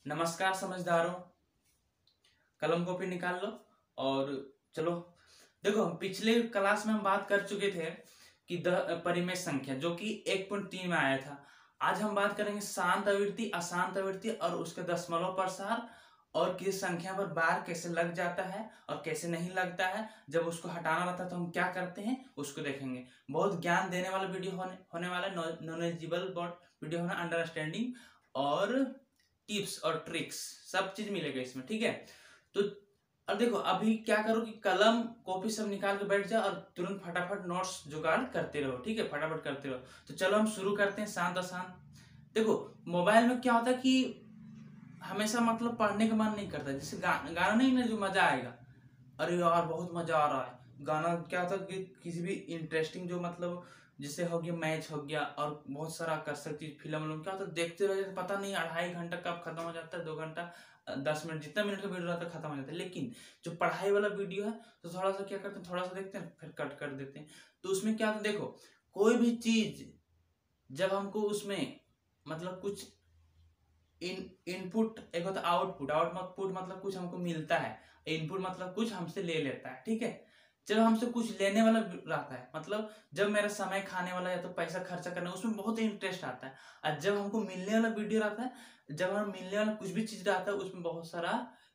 नमस्कार समझदारों, कलम कॉपी निकाल लो और चलो। देखो, हम पिछले क्लास में हम बात कर चुके थे कि परिमेय संख्या जो कि 1.3 में आया था। आज हम बात करेंगे शांत आवृत्ति, अशांत आवृत्ति और उसके दशमलव प्रसार और किस संख्या पर बार कैसे लग जाता है और कैसे नहीं लगता है। जब उसको हटाना रहता है तो हम क्या करते हैं उसको देखेंगे। बहुत ज्ञान देने वाला वीडियो होने वाला, नॉलेजेबल वीडियो होना, अंडरस्टैंडिंग और टिप्स और ट्रिक्स सब चीज मिलेगा इसमें, ठीक है। तो अब देखो, अभी क्या करो कि कलम कॉपी सब निकाल के बैठ जाओ और तुरंत फटाफट नोट्स जुगाड़ करते रहो, ठीक है, फटाफट करते रहो। तो चलो हम शुरू करते हैं शांत अशांत। देखो, मोबाइल में क्या होता है कि हमेशा मतलब पढ़ने का मन नहीं करता। जैसे गाना नहीं ना जो मजा आएगा, अरे यार बहुत मजा आ रहा है गाना, क्या होता है कि किसी भी इंटरेस्टिंग जो मतलब जैसे हो गया मैच हो गया और बहुत सारा आकर्षक चीज फिल्म क्या होता है, देखते रह जाते, पता नहीं 2.5 घंटा कब खत्म हो जाता है, 2 घंटा 10 मिनट जितना मिनट का वीडियो रहता है खत्म हो जाता है। लेकिन जो पढ़ाई वाला वीडियो है तो थोड़ा सा क्या करते हैं, थोड़ा सा देखते हैं फिर कट कर देते हैं। तो उसमें क्या होता है, देखो कोई भी चीज जब हमको उसमें मतलब कुछ इनपुट, एक होता है आउटपुट। आउटपुट मतलब कुछ हमको मिलता है, इनपुट मतलब कुछ हमसे ले लेता है, ठीक है। जब हमसे कुछ लेने वाला रहता है, मतलब जब मेरा समय खाने वाला या तो पैसा खर्चा करना, उसमें बहुत इंटरेस्ट आता है। और जब हमको मिलने वाला वीडियो रहता है, जब हम मिलने वाला कुछ भी चीज रहता है, उसमें बहुत सारा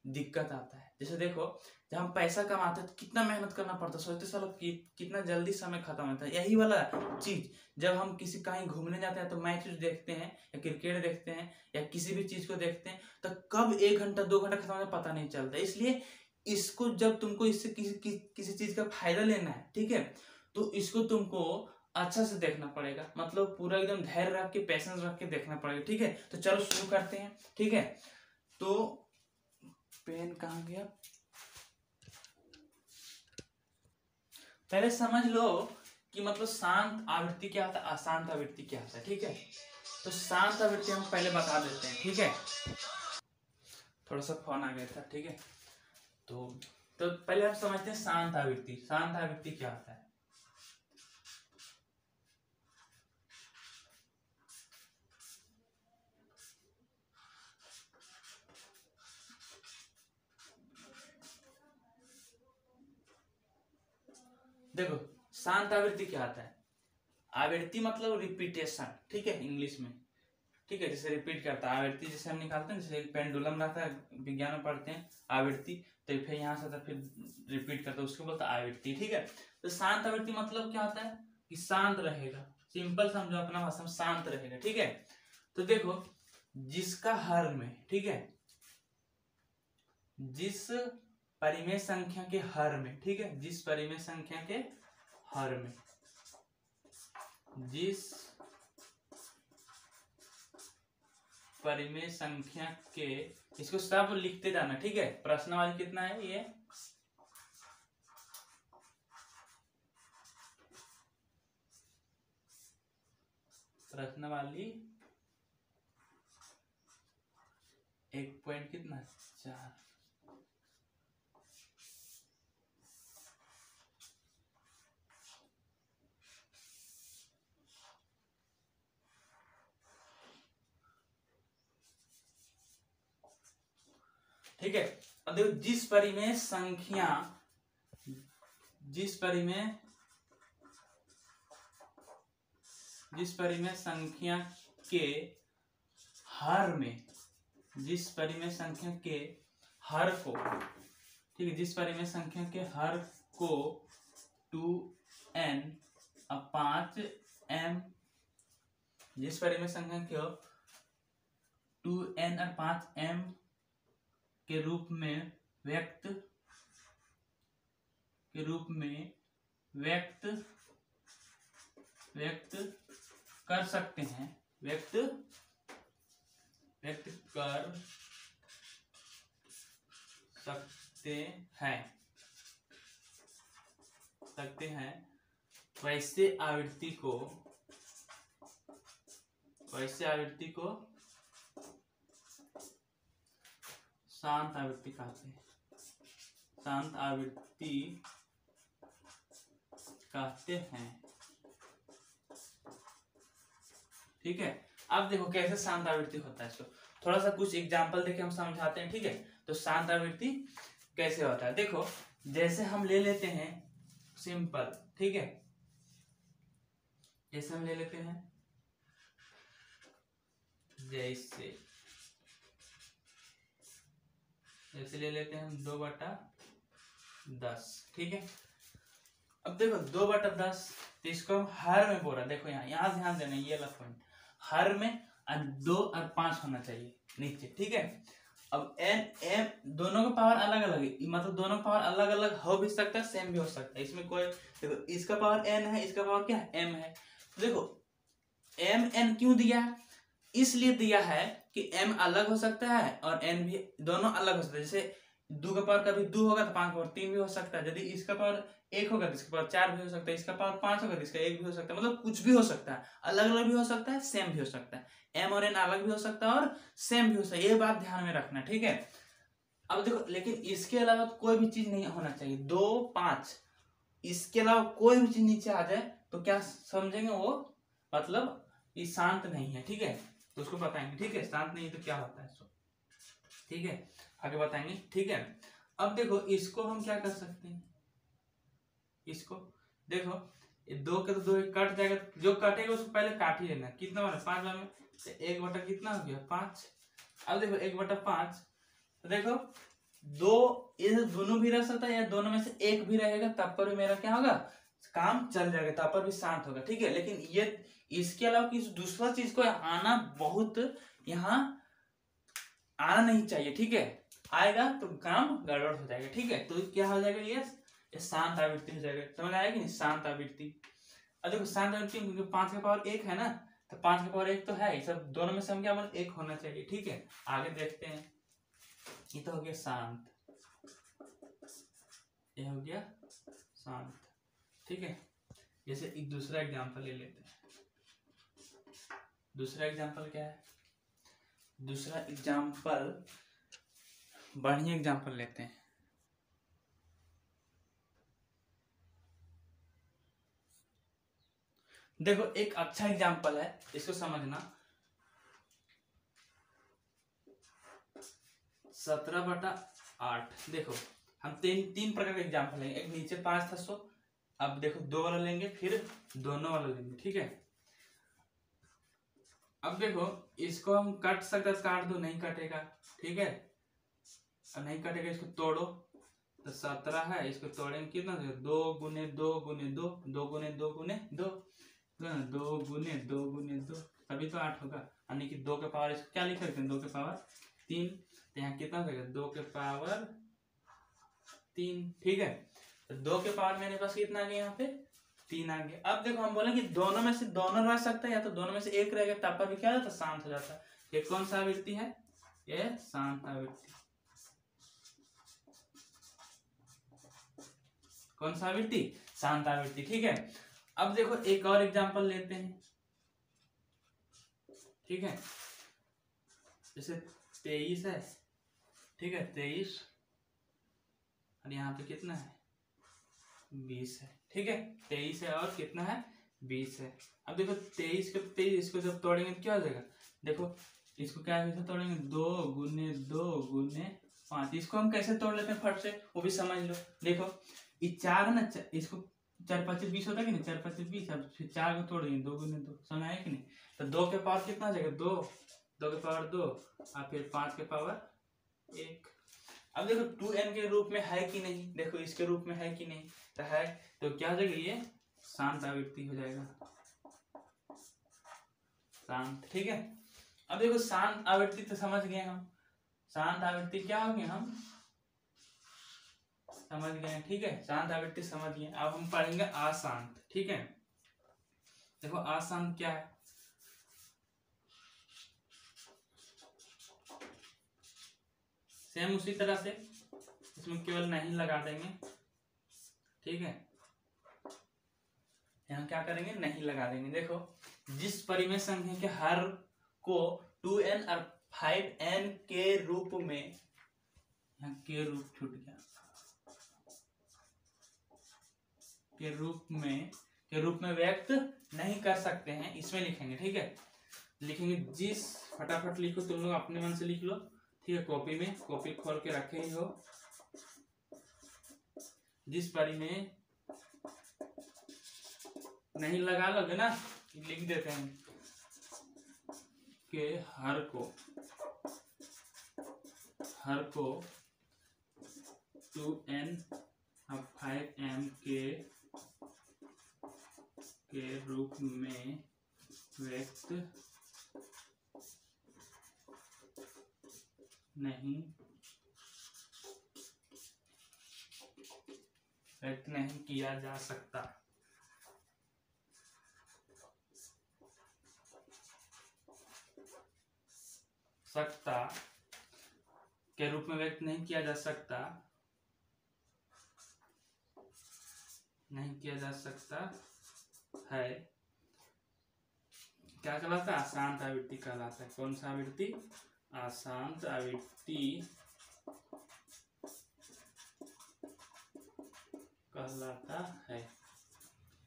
दिक्कत आता है। जैसे देखो, जब हम पैसा कमाते हैं तो कितना मेहनत करना पड़ता है, सोचते सालो कितना जल्दी समय खत्म होता है। यही वाला चीज जब हम किसी कहीं घूमने जाते हैं तो मैच देखते हैं या क्रिकेट देखते हैं या किसी भी चीज को देखते हैं, तो कब 1 घंटा 2 घंटा खत्म होता है पता नहीं चलता। इसलिए इसको जब तुमको इससे किसी चीज का फायदा लेना है, ठीक है, तो इसको तुमको अच्छा से देखना पड़ेगा, मतलब पूरा एकदम धैर्य रख के, पैसेंस रख के देखना पड़ेगा, ठीक है। तो चलो शुरू करते हैं, ठीक है। तो पेन कहाँ गया, पहले समझ लो कि मतलब शांत आवृत्ति क्या होता है, अशांत आवृत्ति क्या होता है, ठीक है। तो शांत आवृत्ति हम पहले बता देते हैं, ठीक है। थोड़ा सा फोन आ गया था, ठीक है। तो पहले हम समझते हैं शांत आवृत्ति। शांत आवृत्ति क्या होता है। देखो, शांत आवृत्ति क्या होता है। आवृत्ति मतलब रिपीटेशन, ठीक है, इंग्लिश में, ठीक है। जैसे रिपीट करता है आवृत्ति, जैसे हम निकालते हैं, जैसे एक पेंडुलम रहता है, विज्ञान में पढ़ते हैं आवृत्ति, तो फिर यहाँ से तो फिर रिपीट करता है, उसको बोलता है आवृत्ति, ठीक है। तो शांत आवृत्ति मतलब क्या होता है कि शांत रहेगा, सिंपल समझो, अपना भाषा में शांत रहेगा, ठीक है। तो देखो, जिसका हर में, ठीक है, जिस परिमेय संख्या के हर में, ठीक है, जिस परिमेय संख्या के हर में, जिस परिमेय संख्या के, इसको सब लिखते जाना, ठीक है। प्रश्नावली कितना है ये, प्रश्नावली 1 पॉइंट कितना 4। ठीक है। अब देखो, जिस परिमेय संख्या, जिस परिमेय संख्या के हर में, जिस परिमेय संख्या के हर को, ठीक है, जिस परिमेय संख्या के हर को 2n अब 5m, जिस परिमेय संख्या को 2n और 5m के रूप में व्यक्त कर सकते हैं, व्यक्त कर सकते हैं वैसे आवृत्ति को शांत आवृत्ति कहते हैं, शांत आवृत्ति कहते हैं, ठीक है। अब देखो कैसे शांत आवृत्ति होता है इसको। थोड़ा सा कुछ एग्जाम्पल देके हम समझाते हैं, ठीक है। तो शांत आवृत्ति कैसे होता है, देखो जैसे हम ले लेते हैं सिंपल, ठीक है, जैसे हम ले लेते हैं जैसे ले लेते हैं हम 2/10, ठीक है। अब देखो 2/10, तो इसको हम हर में बोल रहा, देखो यहाँ ध्यान देना, ये वाला पॉइंट, हर में 2 और 5 होना चाहिए नीचे, ठीक है। अब एन एम दोनों का पावर अलग अलग है, मतलब दोनों पावर अलग अलग हो भी सकता है, सेम भी हो सकता है, इसमें कोई, देखो इसका पावर एन है, इसका पावर क्या है, एम है। तो देखो एम एन क्यों दिया है, इसलिए दिया है कि एम अलग हो सकता है और एन भी, दोनों अलग हो सकता है। जैसे 2 का पावर कभी 2 होगा तो 5 का पावर 3 भी हो सकता है, यदि इसका पावर 1 होगा तो इसका पावर 4 भी हो सकता है, इसका पावर 5 होगा तो इसका 1 भी हो सकता है, मतलब कुछ भी हो सकता है, अलग अलग भी हो सकता है, सेम भी हो सकता है, एम और एन अलग भी हो सकता है और सेम भी हो सकता है, ये बात ध्यान में रखना, ठीक है। अब देखो लेकिन इसके अलावा कोई भी चीज नहीं होना चाहिए, 2 5 इसके अलावा कोई भी चीज नीचे आ जाए तो क्या समझेंगे, वो मतलब ये शांत नहीं है, ठीक है। तो उसको बताएंगे, ठीक है, शांत नहीं है तो क्या होता है, ठीक है, आगे बताएंगे, ठीक है। अब देखो इसको हम क्या कर सकते हैं, इसको देखो 2 के तो 2 कट जाएगा, जो कटेगा उसको पहले काट ही लेना, कितना बार 5 बार में, तो 1 कितना हो गया 5। अब देखो 1/5, तो देखो 2 ये दोनों भी रह सकता है या दोनों में से एक भी रहेगा, तब पर भी मेरा क्या होगा, काम चल जाएगा, तब पर भी शांत होगा, ठीक है। लेकिन ये इसके अलावा किसी दूसरा चीज को आना बहुत यहाँ आना नहीं चाहिए, ठीक है, आएगा तो काम गड़बड़ हो जाएगा, ठीक है। तो क्या हो जाएगा, ये शांत आवृत्ति हो जाएगा, समझ आया कि नहीं, शांत आवृत्ति। अब देखो शांत आवृत्ति क्योंकि 5 का पावर 1 है ना, तो 5 का पावर 1 तो है, सब दोनों में से हम क्या बोले, 1 होना चाहिए, ठीक है। आगे देखते हैं, ये तो हो गया शांत, ये हो गया शांत, ठीक है। जैसे एक दूसरा एग्जांपल ले लेते हैं, दूसरा एग्जांपल क्या है, दूसरा एग्जांपल बढ़िया एग्जांपल लेते हैं, देखो एक अच्छा एग्जांपल है, इसको समझना, 17/8, देखो हम तीन प्रकार के एग्जांपल लेंगे, एक नीचे 5 था 100, अब देखो 2 वाला लेंगे, फिर दोनों वाला लेंगे, ठीक है। अब देखो इसको हम काट सकते, काट दो, नहीं कटेगा, ठीक है, अब नहीं कटेगा, इसको तोड़ो, तो 17 है, इसको तोड़ेंगे कितना, 2 गुने 2 गुने 2, 2 गुने 2 गुने 2, 2 गुने 2 गुने 2, तभी तो 8 होगा, यानी कि 2 के पावर, इसको क्या लिख सकते हैं, 2 के पावर 3, तो यहाँ कितना हो जाएगा, 2 के पावर 3, ठीक है। तो 2 के पावर मेरे पास कितना आ गया, यहाँ पे 3 आ गया। अब देखो हम बोले कि दोनों में से दोनों रह सकता है, या तो दोनों में से एक रहेगा, तब पर भी क्या होता है, शांत हो जाता है। ये कौन सा आवृत्ति है, ये शांत आवृत्ति, कौन सा आवृत्ति, शांत आवृत्ति, ठीक है। अब देखो एक और एग्जांपल लेते हैं, ठीक है, जैसे 23 है, ठीक है, 23 और यहाँ पे कितना है, 20 है, ठीक है, 23 है और कितना है, 20 है। अब देखो 23 के 23 इसको जब तोड़ेंगे तो क्या हो जाएगा, देखो इसको क्या कैसे तोड़ेंगे, 2 गुने 2 गुने 5, इसको हम कैसे तोड़ लेते हैं फट से, वो भी समझ लो। देखो ये 4 है ना, इसको 4 5 20 होता है कि नहीं, 4 5 20, अब फिर 4 को तोड़ेंगे, 2 गुने 2, समझ आया कि नहीं। तो 2 के पावर कितना हो जाएगा, 2, 2 के पावर 2 और फिर 5 के पावर 1। अब देखो 2n के रूप में है कि नहीं, देखो इसके रूप में है कि नहीं, तो है, तो क्या हो जाएगा, ये शांत आवृत्ति हो जाएगा, शांत, ठीक है। अब देखो शांत आवृत्ति तो समझ गए हम, शांत आवृत्ति क्या हो गया, हम समझ गए, ठीक है, शांत आवृत्ति समझ गए। अब हम पढ़ेंगे अशांत, ठीक है। देखो अशांत क्या है, सेम उसी तरह से, इसमें केवल नहीं लगा देंगे, ठीक है, यहाँ क्या करेंगे, नहीं लगा देंगे। देखो जिस परिमेय संख्या के हर को 2n और 5n के रूप में, यहाँ के रूप छूट गया, के रूप में व्यक्त नहीं कर सकते हैं, इसमें लिखेंगे, ठीक है। लिखेंगे जिस, फटाफट लिखो तुम लोग, अपने मन से लिख लो, ठीक है। कॉपी में, कॉपी खोल के रखे ही हो। जिस परी में नहीं लगा लोगे ना, लिख देते हैं कि हर को 2n अब 5m के रूप में व्यक्त नहीं किया जा सकता। के रूप में व्यक्त नहीं किया जा सकता, है। क्या कहलाता है? अशांत आवृत्ति कहलाता है। कौन सा आवृत्ति? अशांत आवृत्ति कहलाता है,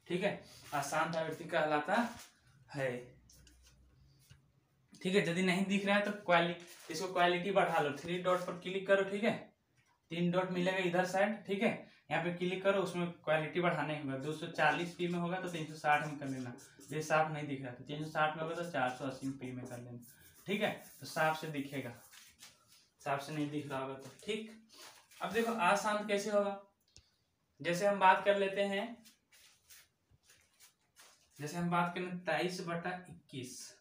ठीक है। अशांत आवृत्ति कहलाता है, ठीक है। यदि नहीं दिख रहा है तो इसको क्वालिटी बढ़ा लो, 3 डॉट पर क्लिक करो, ठीक है। 3 डॉट मिलेगा इधर साइड, ठीक है। यहाँ पे क्लिक करो, उसमें क्वालिटी बढ़ाने होगा। 240p में होगा तो 360 में कर लेना। ये साफ नहीं दिख रहा तो 360 में होगा तो 480p में कर लेना, ठीक है। तो साफ से दिखेगा, साफ से नहीं दिख रहा होगा तो, ठीक। अब देखो अशांत कैसे होगा। जैसे हम बात कर लेते हैं, जैसे हम बात करें 23/21,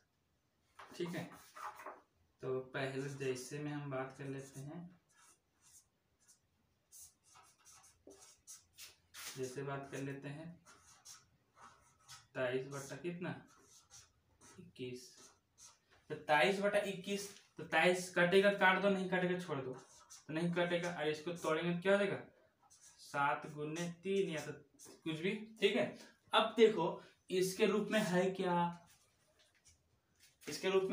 ठीक है। तो पहले जैसे में हम बात कर लेते हैं, जैसे बात कर लेते हैं 23/21, तो 23/21, तो 23 कटेगा, काट दो, नहीं कटेगा छोड़ दो, तो नहीं कटेगा। और इसको तोड़ेंगे क्या हो जाएगा? 7 × 3 या तो कुछ भी, ठीक है। अब देखो इसके रूप में है क्या? इसके रूप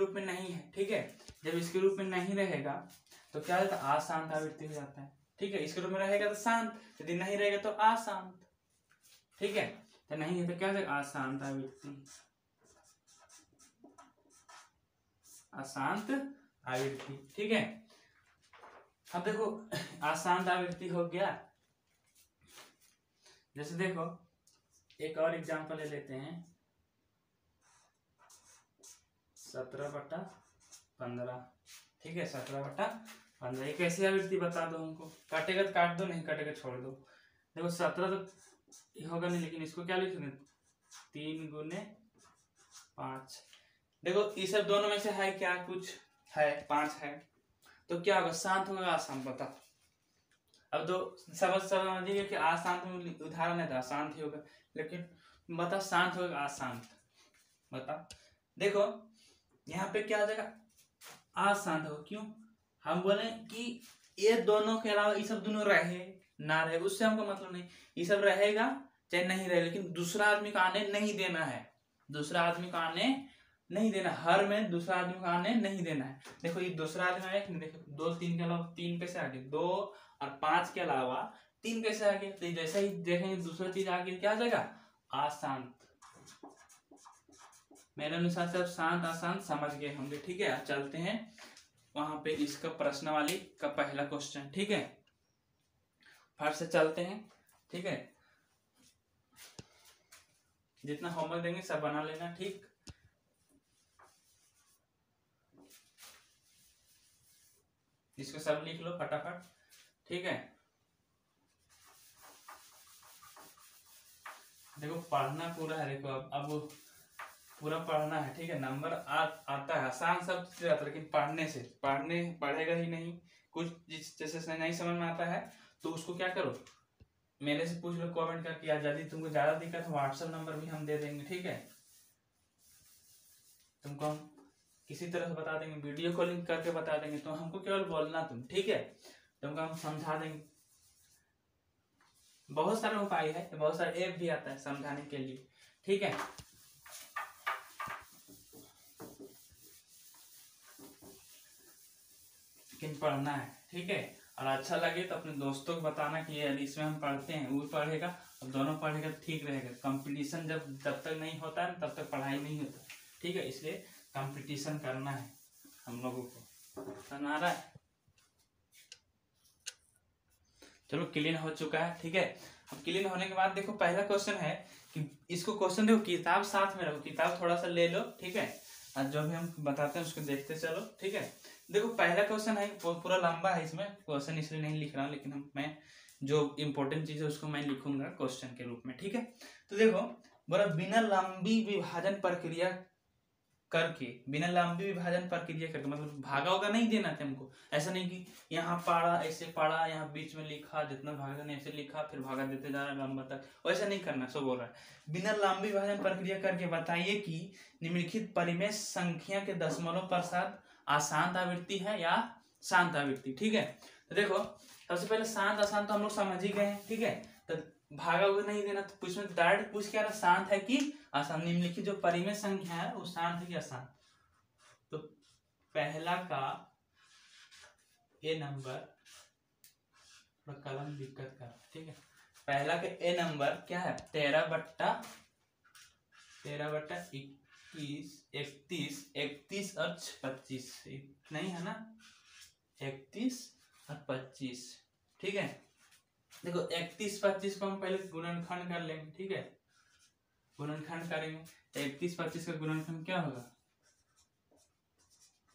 में नहीं है, ठीक है। जब इसके रूप में नहीं रहेगा तो क्या होता है? अशांत आवृत्ति हो जाता है, ठीक है। इसके रूप में रहेगा तो शांत, यदि नहीं रहेगा तो अशांत, ठीक है। तो नहीं है तो क्या हो जाएगा? अशांत आवृत्ति, अशांत आवृत्ति, ठीक है। अब देखो अशांत आवृत्ति हो गया। जैसे देखो एक और एग्जांपल ले लेते हैं, 17/15, ठीक है। 17/15 एक ऐसी आवृत्ति बता दो हमको। काटेगा तो काट दो, नहीं काटेगा छोड़ दो। देखो 17 तो होगा नहीं, लेकिन इसको क्या लिखेंगे? 3 × 5। देखो ये सब दोनों में से है क्या? कुछ है, 5 है, तो क्या होगा? शांत होगा अशांत? बता। अब तो समझिए कि अशांत में उदाहरण है तो अशांत ही होगा, लेकिन बता शांत होगा अशांत? बता। देखो यहाँ पे क्या हो जाएगा? अशांत होगा। क्यों? हम बोले कि ये दोनों के अलावा ये सब दोनों रहे ना रहे उससे हमको मतलब नहीं, ये सब रहेगा चाहे नहीं रहे, लेकिन दूसरा आदमी को आने नहीं देना है। दूसरा आदमी को आने नहीं देना, हर में दूसरा आदमी को आने नहीं देना है। देखो ये दूसरा आदमी आया कि नहीं? देखो 2 3 के अलावा 3 कैसे आ गए? 2 और 5 के अलावा 3 कैसे आ गए? तो जैसा ही देखेंगे दूसरा चीज आ गई, क्या आ जाएगा? अशांत। मेरे अनुसार से अब शांत अशांत समझ गए होंगे, ठीक है। चलते हैं वहां पे इसका प्रश्नावली का पहला क्वेश्चन, ठीक है। फट से चलते हैं, ठीक है। जितना होमवर्क देंगे सब बना लेना, ठीक। इसको सब लिख लो फटाफट, ठीक है। देखो पढ़ना पूरा है, देखो अब पूरा पढ़ना है, ठीक है। नंबर आता है, आसान सब चीज आता है, लेकिन पढ़ेगा ही नहीं। कुछ जैसे नहीं समझ में आता है तो उसको क्या करो, मेरे से पूछ लो कमेंट करके, या यदि तुमको ज्यादा दिक्कत है व्हाट्सएप नंबर भी हम दे देंगे, ठीक है। तुमको हम किसी तरह से बता देंगे, वीडियो कॉलिंग करके बता देंगे, तो हमको केवल बोलना तुम, ठीक है। तुमको हम समझा देंगे। बहुत सारे उपाय है, बहुत सारे ऐप भी आता है समझाने के लिए, ठीक है। लेकिन पढ़ना है, ठीक है। और अच्छा लगे तो अपने दोस्तों को बताना कि ये इसमें हम पढ़ते हैं, वो पढ़ेगा और दोनों पढ़ेगा तो ठीक रहेगा। कंपटीशन जब तक नहीं होता है तब तक पढ़ाई नहीं होता, ठीक है, इसलिए कंपटीशन करना है हम लोगों को, समझ आ रहा है। चलो क्लीन हो चुका है, ठीक है। अब क्लीन होने के बाद देखो पहला क्वेश्चन है कि इसको क्वेश्चन देखो, किताब साथ में रखो, किताब थोड़ा सा ले लो, ठीक है, और जो भी हम बताते हैं उसको देखते चलो, ठीक है। देखो पहला क्वेश्चन है, पूरा लंबा है, इसमें क्वेश्चन इसलिए नहीं लिख रहा, लेकिन मैं जो इम्पोर्टेंट चीज है उसको मैं लिखूंगा क्वेश्चन के रूप में, ठीक है। तो देखो बोला बिना लंबी विभाजन प्रक्रिया करके, बिना लंबी विभाजन प्रक्रिया करके, मतलब भागा होगा नहीं देना था हमको, ऐसा नहीं कि यहाँ पढ़ा ऐसे पढ़ा, यहाँ बीच में लिखा, जितना भागा नहीं ऐसे लिखा, फिर भागा देते जा रहा है लंबा तक, वैसा नहीं करना। सो बोल रहा है बिना लंबी विभाजन प्रक्रिया करके बताइए कि निम्नलिखित परिमेय संख्या के दशमलव प्रसाद अशांत आवृत्ति है या शांत आवृत्ति, ठीक है। तो देखो सबसे पहले शांत अशांत तो हम लोग समझ ही गए हैं, ठीक है। तो भागा हुआ नहीं देना, तो पूछ में डायरेक्ट पूछ क्या रहा, शांत है कि अशांत, निम्नलिखित जो परिमेय संख्या है वो शांत है कि अशांत। तो पहला का ए नंबर, थोड़ा कलम दिक्कत कर, ठीक है। पहला के ए नंबर क्या है, 13/21, 31 और 25, नहीं है ना, 31 और 25, ठीक है। देखो 31-25 को हम पहले गुणनखंड कर लेंगे, ठीक है, गुणनखंड करेंगे तो 31-25 का गुणनखंड क्या होगा,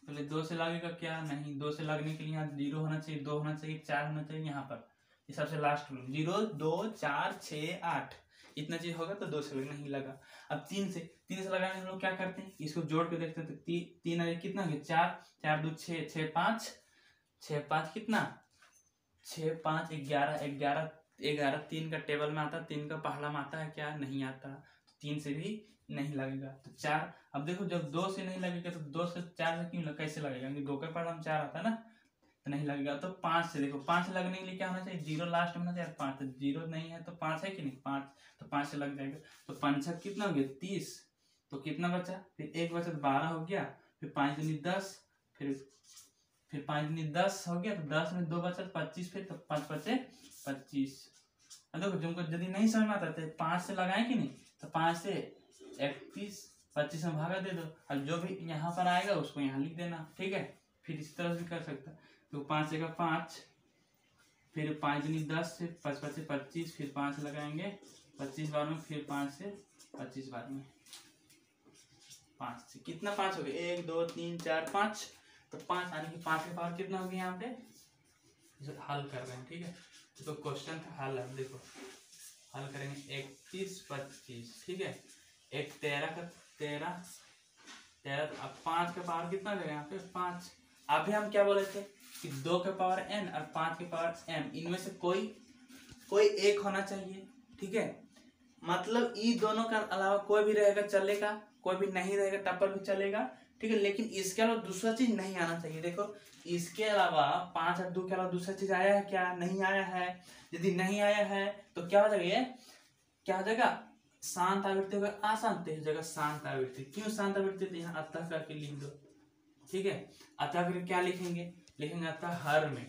पहले 2 से लगेगा क्या, नहीं, 2 से लगने के लिए यहाँ 0 होना चाहिए, 2 होना चाहिए, 4 होना चाहिए, यहाँ पर ये सबसे लास्ट में 0 2 4 6 8 इतना चीज होगा, तो 2 से लगना ही लगा। अब 3 से लगाने हम लोग क्या करते हैं, इसको जोड़ के देखते हैं, तो 3 कितना हो गया, 4 4 2 6 6 5 6 5 कितना, 6 5 11 11 3 का टेबल में आता है, 3 का पहला में आता है क्या, नहीं आता, तो 3 से भी नहीं लगेगा। तो 4, अब देखो जब 2 से नहीं लगेगा तो 2 से 4 से क्यों कैसे लगेगा, क्योंकि 2 का पहला में 4 आता है ना, तो नहीं लगेगा। तो 5 से देखो, 5 से लगने के लिए क्या होना चाहिए, 0 लास्ट में होना चाहिए, 5 तो 0 नहीं है, तो 5 है कि नहीं, 5, तो 5 से लग जाएगा। तो 5 कितना हो गया 30, तो कितना बचा, फिर 1 बचा तो 12 हो गया, फिर 5 दूनी 10, फिर 5 दूनी 10 हो गया, तो 10 में 2 बचा तो 25, फिर तो 5 बचे 25। देखो तुमको यदि नहीं समझ में आता तो 5 से लगाए कि नहीं, तो 5 से 31 25 में भागा दे दो, अब जो भी यहाँ पर आएगा उसको यहाँ लिख देना, ठीक है। फिर इस तरह से कर सकता, तो 5 से 5, फिर 5 दूनी 10, फिर 5 5 25, फिर 5 लगाएंगे 25 बार में, फिर 5 से 25 बार में, 5 से कितना 5 हो गया, 1 2 3 4 5, तो 5 आने की 5 के पावर कितना हो गया यहाँ पे, हल कर रहे हैं, ठीक है। तो क्वेश्चन का हल है, देखो हल करेंगे 31 25, ठीक है, एक 13 का 13, अब 5 का पावर कितना देगा यहाँ पे 5। अभी हम क्या बोले थे कि 2 के पावर n और 5 के पावर m, इनमें से कोई एक होना चाहिए, ठीक है। मतलब ये दोनों का अलावा कोई भी रहेगा चलेगा, कोई भी नहीं रहेगा तब पर भी चलेगा, ठीक है। लेकिन इसके अलावा दूसरा चीज नहीं आना चाहिए। देखो इसके अलावा 5 और 2 के अलावा दूसरा चीज आया है क्या, नहीं आया है। यदि नहीं आया है तो क्या हो जाएगा, ये क्या हो जाएगा, शांत आवृत्ति होगा, अशांत हो जाएगा शांत आवृत्ति। क्यों शांत आवृत्ति, तो यहाँ अतः करके लिख दो, ठीक है। अतः करके क्या लिखेंगे, अतः हर में,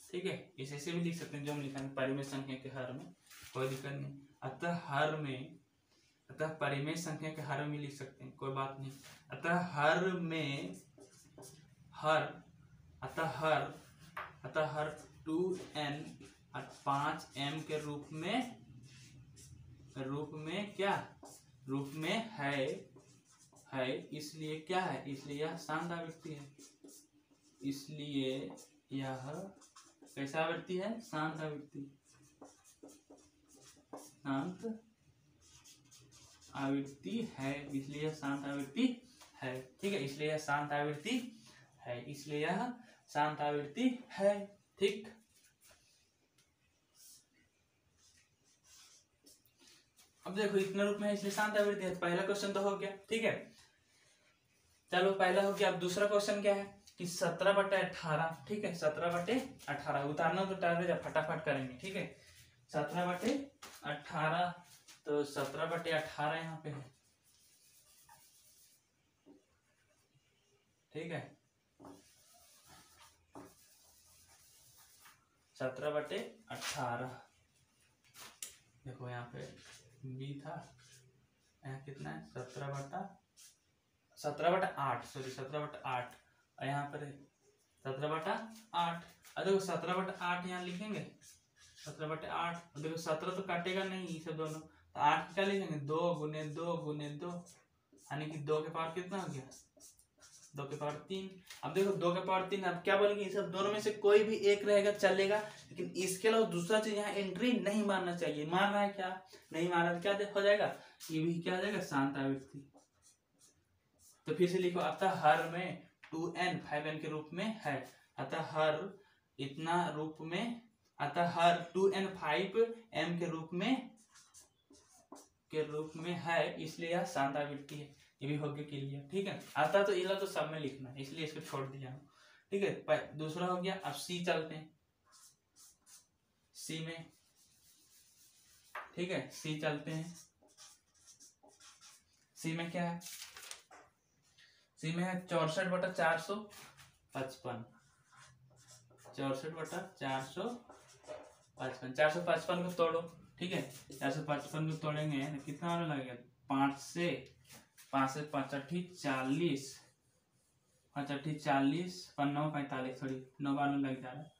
ठीक है, इसे भी लिख सकते हैं जो हम लिखेंगे परिमेय संख्या के हर में, कोई दिक्कत नहीं। अतः हर में, अतः परिमेय संख्या के हर में लिख सकते हैं, कोई बात नहीं। अतः हर में अतः हर 2n और 5m के रूप में है, इसलिए क्या है, इसलिए यह शांत आवृत्ति है, इसलिए यह कैसा आवृत्ति है, शांत आवृत्ति, शांत आवृत्ति है, इसलिए यह शांत आवृत्ति है, ठीक है, इसलिए यह शांत आवृत्ति है, इसलिए यह शांत आवृत्ति है, ठीक। अब देखो इतना रूप में है इसलिए शांत आवृत्ति है, पहला क्वेश्चन तो हो गया, ठीक है। चलो पहला हो गया। अब दूसरा क्वेश्चन क्या है कि 17/18, ठीक है, 17/18 उतारना तो उतार दे, फटाफट करेंगे, ठीक है। 17/18, तो 17/18 यहाँ पे है, ठीक है, 17/18। देखो यहाँ पे b था, यहाँ कितना है 17/18, 17/8, सॉरी 17/8, और यहाँ पर 17/8। और देखो 17/8 यहाँ लिखेंगे, 17/8, और देखो 17 तो काटेगा नहीं ये सब दोनों, तो 8 क्या लिखेंगे, 2 × 2 × 2, यानी कि 2 के पावर कितना हो गया, 2 के पावर 3। अब देखो 2 के पावर 3, अब क्या बोलेंगे, सब दोनों में से कोई भी एक रहेगा चलेगा, लेकिन इसके अलावा दूसरा चीज यहाँ एंट्री नहीं मारना चाहिए। मान रहा है क्या, नहीं मार रहा है, क्या हो जाएगा, ये भी क्या हो जाएगा, शांत आवृत्ति। तो फिर से लिखो, अतः हर में 2n 5n के रूप में है, अतः हर इतना रूप में, अतः हर 2n 5m के रूप में है, इसलिए यह शांत आवृत्ति है। ये भी हो गया क्लियर, ठीक है। आता तो इला तो सब में लिखना है, इसलिए इसको छोड़ दिया हूँ, ठीक है। दूसरा हो गया। अब सी चलते हैं, सी में, ठीक है, सी चलते हैं। सी में क्या है, सी में है 64/455, 64/455, 455 को तोड़ो, ठीक है। 455 को तोड़ेंगे तो कितना आने लगेगा, 5 से 5 8 40, 5 8 40, 9 45, सॉरी 9 बार लग जा रहा है,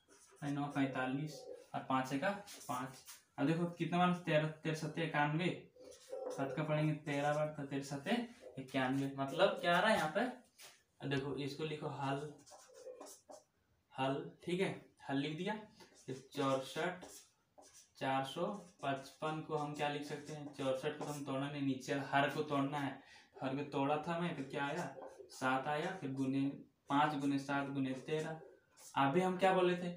9 45, और 5 का 5। अब देखो कितना बार, 13 13 7 91, 7 का पढ़ेंगे 13 बार, तो 13 7 91, मतलब क्या आ रहा है यहाँ पे, देखो इसको लिखो हल, हल, ठीक है, हल लिख दिया। 64 455 को हम क्या लिख सकते हैं, 64 को हम तोड़ना नहीं, नीचे हर को तोड़ना है, हर को तोड़ा था मैं, तो क्या आया, 7 आया, फिर 5 × 7 × 13। अभी हम क्या बोले थे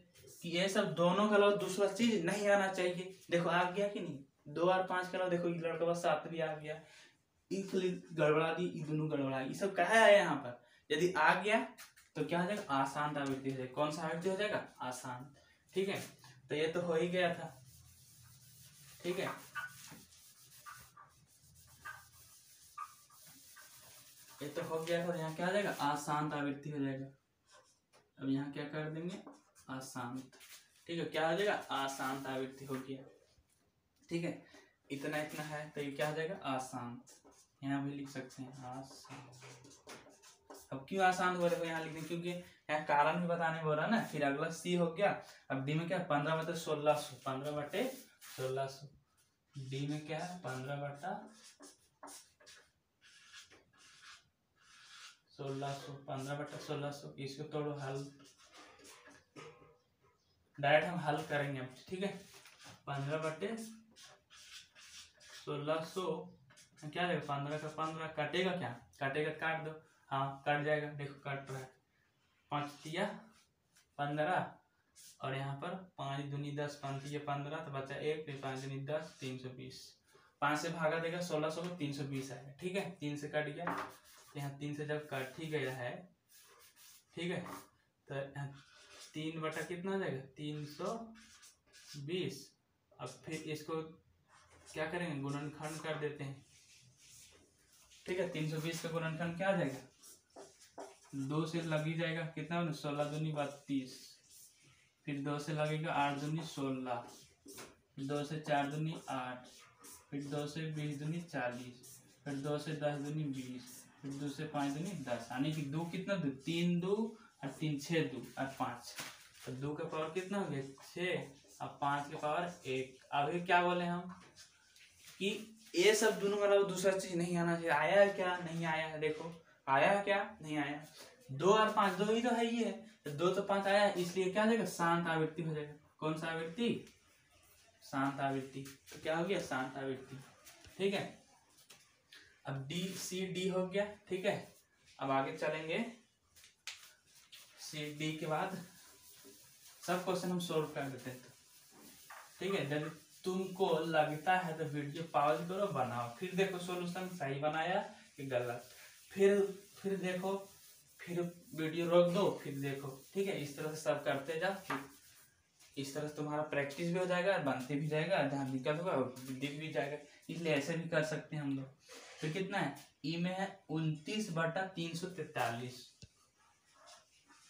कि ये सब दोनों के अलावा दूसरा चीज नहीं आना चाहिए। देखो आ गया कि नहीं, 2 और 5 के अलावा देखो ये लड़का बस 7 भी आ गया, गड़बड़ा दी, ये दोनों गड़बड़ा, ये सब कहा है यहाँ पर। यदि आ गया तो क्या हो जाएगा, आसान आवृत्ति हो जाएगा। कौन सा आवृत्ति हो जाएगा, आसान, ठीक है। तो ये तो हो ही गया था, ठीक है। ये तो हो गया था, यहाँ क्या आ जाएगा, आशांत आवृत्ति हो जाएगा। अब यहाँ क्या कर देंगे, अशांत, ठीक है, क्या हो जाएगा, अशांत आवृत्ति हो गया, ठीक है। इतना है, तो ये क्या हो जाएगा, अशांत। यहाँ भी लिख सकते हैं अशांत। अब क्यों आसान हुआ, देखो यहाँ लिख दें, क्योंकि यहाँ कारण भी बताने बोल रहा ना। फिर अगला सी हो गया। अब डी में क्या, 15/1600, 15/1600। डी में क्या है, 15/1600, 15/1600। इसको तोड़ो, हल, डायरेक्ट हम हल करेंगे अब, ठीक है। 15/1600 क्या देगा, 15 का 15 काटेगा, क्या काटेगा, काट दो, हाँ कट जाएगा, देखो कट रहा है। 5 तिया 15, और यहाँ पर 5 दूनी 10, 5 तिया 15, तो बचा 1, फिर 5 दूनी 10, 320। 5 से भागा देगा 1600 को, 320 आएगा, ठीक है। 3 से कट गया, यहाँ 3 से जब कट ही गया है, ठीक है, तो 3 बटा कितना हो जाएगा, 320। अब फिर इसको क्या करेंगे, गुणनखंड कर देते हैं, ठीक है। 320 का गुणनखंड क्या आ जाएगा, 2 से लग ही जाएगा, कितना, 16 दूनी 32, फिर 2 से लगेगा 8 दूनी 16, 2 से 4 दूनी 8, फिर 2 से 20 दूनी 40, फिर 2 से 10 दूनी 20, फिर 2 से 5 दूनी 10, यानी कि 2 कितना, 2 3 2 और 3 6 2 और 5, तो 2 का पावर कितना हो गया, 6, अब 5 के पावर 1। अभी क्या बोले हम कि ये सब दोनों वाला दूसरा चीज नहीं आना चाहिए। आया है क्या, नहीं आया है, देखो आया है क्या, नहीं आया। 2 और 5 2 ही तो है, ही है, तो 2 तो 5 आया, इसलिए क्या हो जाएगा, शांत आवृत्ति हो जाएगा। कौन सा आवृत्ति, शांत आवृत्ति। तो क्या हो गया, शांत आवृत्ति, ठीक है। अब डी सी डी हो गया, ठीक है। अब आगे चलेंगे, सी डी के बाद सब क्वेश्चन हम सोल्व कर देते हैं, ठीक है। यदि तुमको लगता है तो वीडियो पॉज करो, बनाओ, फिर देखो सॉल्यूशन सही बनाया कि गलत, फिर देखो, फिर वीडियो रोक दो, फिर देखो, ठीक है। इस तरह से सब करते जाओ, फिर इस तरह से तुम्हारा प्रैक्टिस भी हो जाएगा और बनते भी जाएगा, जहाँ दिक्कत होगा दिख भी जाएगा, इसलिए ऐसे भी कर सकते हैं हम लोग। तो कितना है, ई में है 29/343,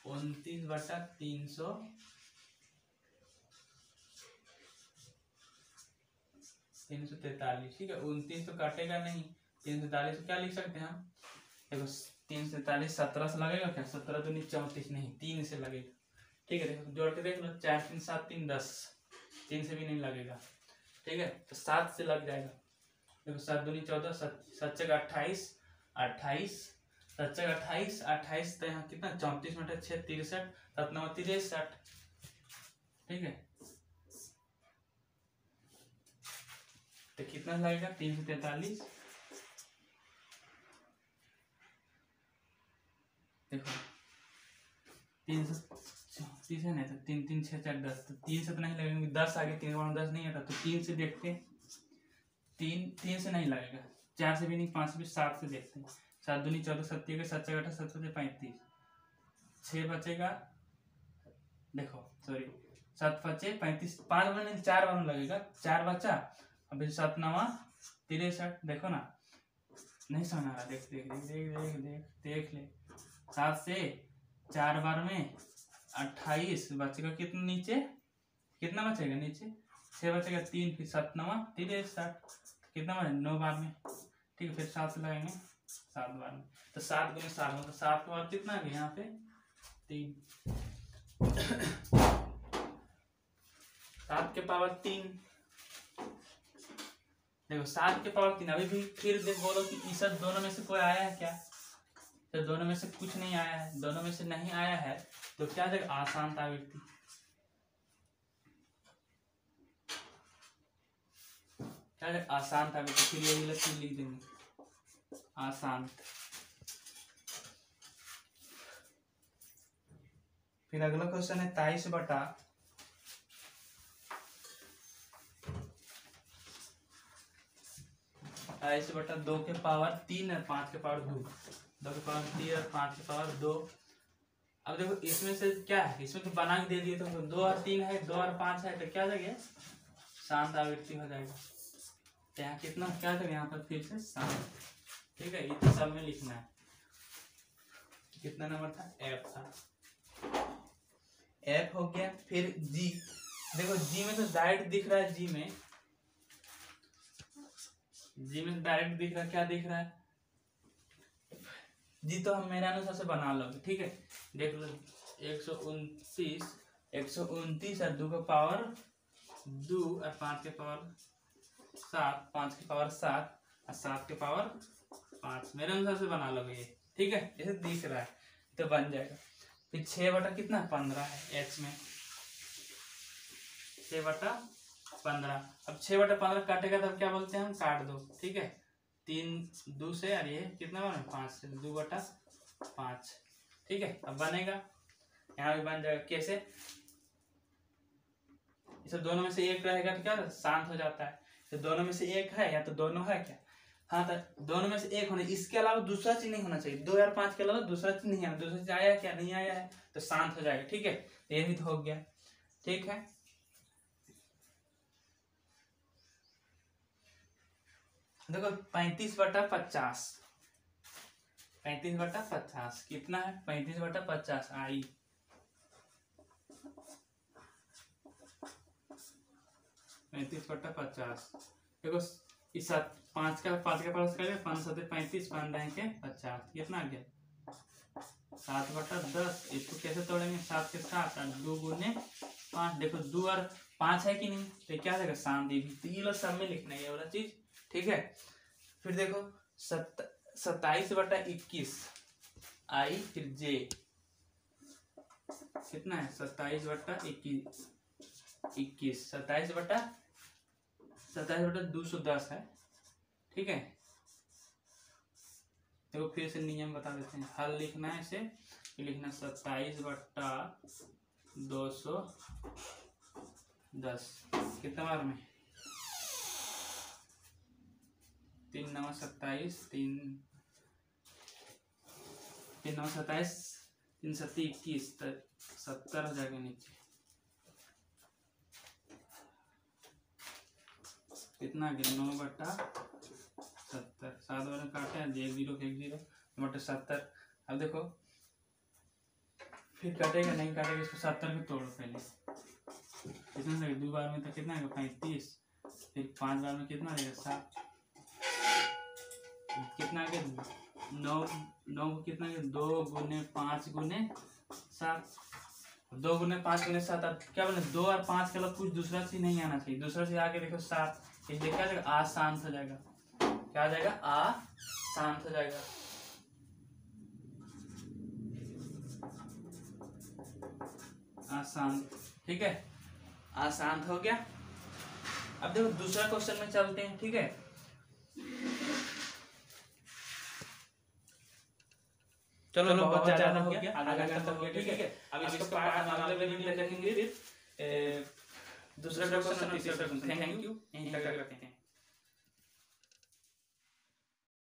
29/343, ठीक है। 29 तो काटेगा नहीं, 343 को क्या लिख सकते हैं हम, देखो 3 से 43 17 से लगेगा क्या? 17 दूनी 34 नहीं 3 से लगेगा। ठीक है, देखो जोड़ के देख लो, 4 3 7 3 10, 3 से भी नहीं लगेगा। ठीक है, तो 7 से लग जाएगा। देखो 7 दूनी 14, 7 28 28, 7 28 28, तो यहाँ कितना 34 में 6 63, 7 9 63। ठीक है, तो कितना लगेगा? 3 से 43, देखो 3 से 30 है नहीं, तो 3 3 6 4 10, तो 3 से तो नहीं लगेगा, 10 आगे 3 10 नहीं आता, तो 3 से देखते हैं। 3 से नहीं लगेगा, 4 से भी नहीं, 5 से भी, 7 से देखते हैं। 7 दूनी 14, 7 7 8 7 7 35, 6 बचेगा, देखो सॉरी 7 बचे 35, 5 बार नहीं 4 बार लगेगा, 4 बचा, अभी 7 9 63, देखो ना नहीं समझ आ रहा, देख देख देख देख देख देख देख ले, 7 से 4 बार में 28 बचेगा, कितना नीचे, कितना बचेगा नीचे 6 बचेगा, 3 फिर 7 9 63, कितना बचे 9 बार में। ठीक है, फिर 7 से लगाएंगे 7 बार में, तो 7 गुने 7 मतलब 7 के बाद कितना है यहाँ पे 3, 7 के पावर 3, देखो 7 के पावर 3। अभी भी फिर देख बोलो कि इस दोनों में से कोई आया है क्या? तो दोनों में से कुछ नहीं आया है, दोनों में से नहीं आया है, तो क्या देगा? आसान आवृत्ति। क्या देगा? आसान आवृत्ति। फिर यही लिख देंगे आसान। फिर अगला क्वेश्चन है 23 बटा 2 के पावर 3 और 5 के पावर 2, 2 के पावर 3 और 5 के पावर 2। अब देखो इसमें से क्या है, इसमें तो बना के दे दिए, तो 2 और 3 है, 2 और 5 है, तो क्या जगह शांत आवृत्ति हो जाएगा। तो यहाँ कितना क्या जगह, यहाँ पर फिर से शांत। ठीक है, इतना सब में लिखना है। कितना नंबर था? एफ था, एफ हो गया। फिर जी, देखो जी में तो डायरेक्ट दिख रहा है, जी में डायरेक्ट दिख रहा है, क्या दिख रहा है जी, तो हम मेरे अनुसार से बना लोगे। ठीक है, देख लो 129 और 2 का पावर 2 और 5 के पावर 7, 5 के पावर 7 और 7 के पावर 5, मेरे अनुसार से बना लोगे ये। ठीक है, जैसे दिख रहा है तो बन जाएगा। फिर 6 बटा कितना 15 है, एच में 6 बटा 15। अब 6 बटा 15 काटेगा तब क्या बोलते हैं हम? काट दो। ठीक है, 3 2 से, और ये कितना बना 5 से, 2 बटा 5। ठीक है, अब बनेगा, यहाँ भी बन जाएगा। कैसे? इसे दोनों में से एक रहेगा तो क्या शांत हो जाता है। तो दोनों में से एक है, या तो दोनों है क्या? हाँ, तो दोनों में से एक होने, इसके अलावा दूसरा चीज नहीं होना चाहिए। 2 और 5 के अलावा दूसरा चीज नहीं है, दूसरा चीज आया क्या? नहीं आया है, तो शांत हो जाएगा। ठीक है, ये भी तो हो गया। ठीक है, देखो 35 बटा 50, 35 बटा 50 कितना है? 35 बटा 50 आई, पैंतीस बटा 50। देखो इस 5 का पास कर 5 7 35, 5 के 50, कितना आ गया 7 बटा 10। इसको कैसे तोड़ेंगे? 7 के 7 और 2 गुने 5। देखो 2 और 5 है कि नहीं, तो क्या देगा? शांत भी। तो ये लोग सब में लिखना है ये वाला चीज। ठीक है, फिर देखो 27 बटा 21 आई, फिर जे कितना है? 27 बटा 21, 27 बटा 210 है। ठीक है, देखो फिर से नियम बता देते हैं। हल लिखना है इसे, लिखना 27 बटा 210 कितना बार में? 3 9 27, 3 9 27, 3 7 21, 70 हो जाएगा नीचे। कितना गया? 9 बटा 70, 7 बार में काटे हैं, 1 0 1 0 बटा 70। अब देखो फिर कटेगा नहीं काटेगा, इसको 70 में तोड़ो पहले। कितना लगेगा? 2 बार में तो कितना आएगा? 35। फिर 5 बार में कितना आएगा? 7। कितना आ गया? 9 9 को कितना 2 गुने 5 गुने 7, 2 गुने 5 गुने 7, अब क्या बने 2 और 5 के अलावा कुछ दूसरा चीज नहीं आना चाहिए, दूसरा चीज आके देखो 7, इसलिए क्या जाएगा आ शांत हो जाएगा, क्या आ जाएगा आ शांत हो जाएगा। आशांत, ठीक है, आशांत हो गया। अब देखो दूसरा क्वेश्चन में चलते हैं, ठीक है। चलो बहुत ज्यादा हो गया, आधा घंटा हो गया, ठीक है। अब इसको पार्ट अगले वीडियो में देखेंगे फिर दूसरा क्वेश्चन और तीसरा क्वेश्चन। थैंक यू, यहीं तक रखते हैं।